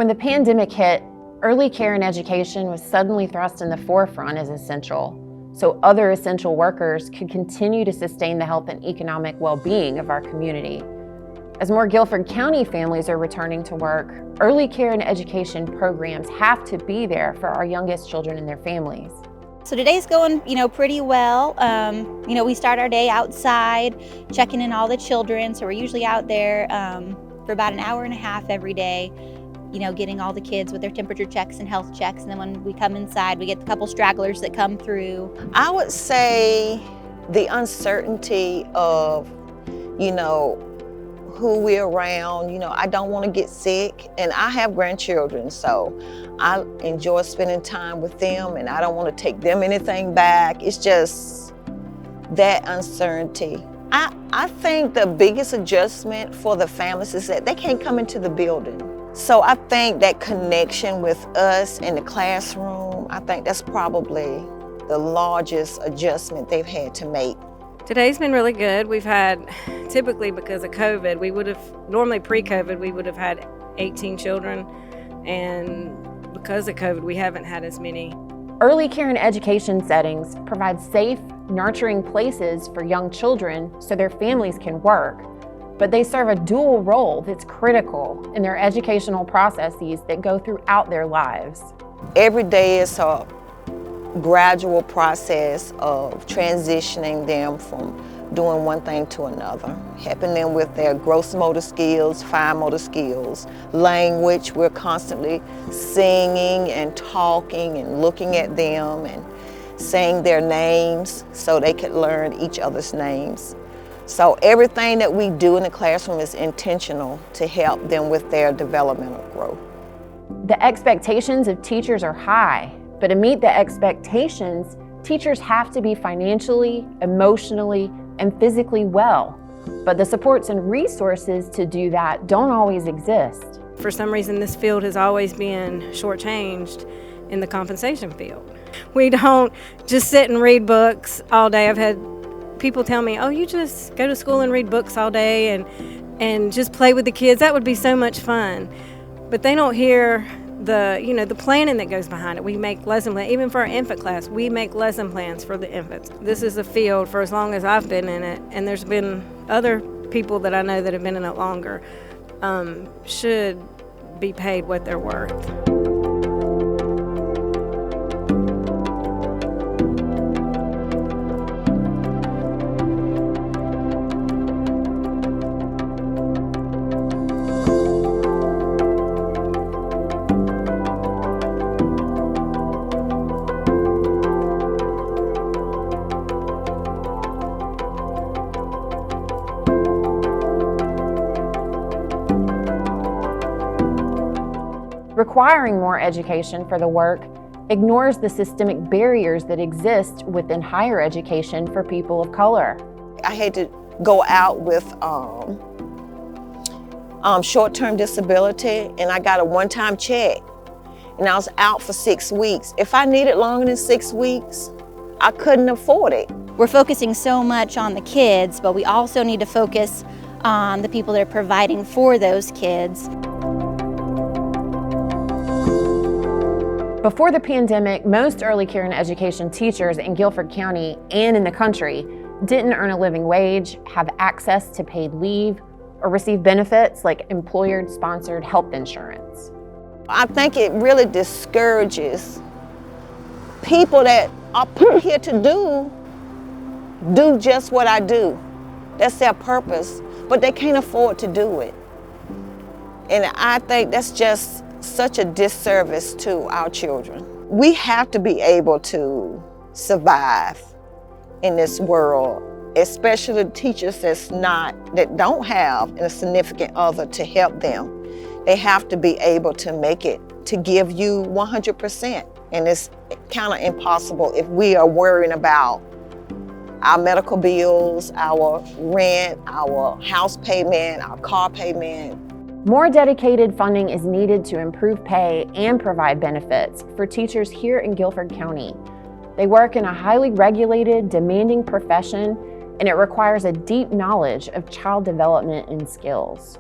the pandemic hit, early care and education was suddenly thrust in the forefront as essential, so other essential workers could continue to sustain the health and economic well-being of our community. As more Guilford County families are returning to work, early care and education programs have to be there for our youngest children and their families. So today's going, pretty well. We start our day outside, checking in all the children. So we're usually out there for about an hour and a half every day, getting all the kids with their temperature checks and health checks. And then when we come inside, we get a couple stragglers that come through. I would say the uncertainty of, who we're around. I don't want to get sick, and I have grandchildren, so I enjoy spending time with them, and I don't want to take them anything back. It's just that uncertainty. I think the biggest adjustment for the families is that they can't come into the building. So I think that connection with us in the classroom, I think that's probably the largest adjustment they've had to make. Today's been really good. We've had, typically because of COVID, normally pre-COVID, we would have had 18 children, and because of COVID, we haven't had as many. Early care and education settings provide safe, nurturing places for young children so their families can work, but they serve a dual role that's critical in their educational processes that go throughout their lives. Every day is a gradual process of transitioning them from doing one thing to another, helping them with their gross motor skills, fine motor skills, language. We're constantly singing and talking and looking at them and saying their names so they could learn each other's names. So everything that we do in the classroom is intentional to help them with their developmental growth. The expectations of teachers are high, but to meet the expectations, teachers have to be financially, emotionally, and physically well. But the supports and resources to do that don't always exist. For some reason, this field has always been shortchanged in the compensation field. We don't just sit and read books all day. I've had people tell me, oh, you just go to school and read books all day and just play with the kids. That would be so much fun. But they don't hear the planning that goes behind it. We make lesson plans, even for our infant class, we make lesson plans for the infants. This is a field for as long as I've been in it, and there's been other people that I know that have been in it longer, should be paid what they're worth. Requiring more education for the work ignores the systemic barriers that exist within higher education for people of color. I had to go out with short-term disability, and I got a one-time check, and I was out for 6 weeks. If I needed longer than 6 weeks, I couldn't afford it. We're focusing so much on the kids, but we also need to focus on the people that are providing for those kids. Before the pandemic, most early care and education teachers in Guilford County and in the country didn't earn a living wage, have access to paid leave, or receive benefits like employer-sponsored health insurance. I think it really discourages people that are put here to do just what I do. That's their purpose, but they can't afford to do it. And I think that's just such a disservice to our children. We have to be able to survive in this world, especially the teachers that don't have a significant other to help them. They have to be able to make it, to give you 100%. And it's kind of impossible if we are worrying about our medical bills, our rent, our house payment, our car payment. More dedicated funding is needed to improve pay and provide benefits for teachers here in Guilford County. They work in a highly regulated, demanding profession, and it requires a deep knowledge of child development and skills.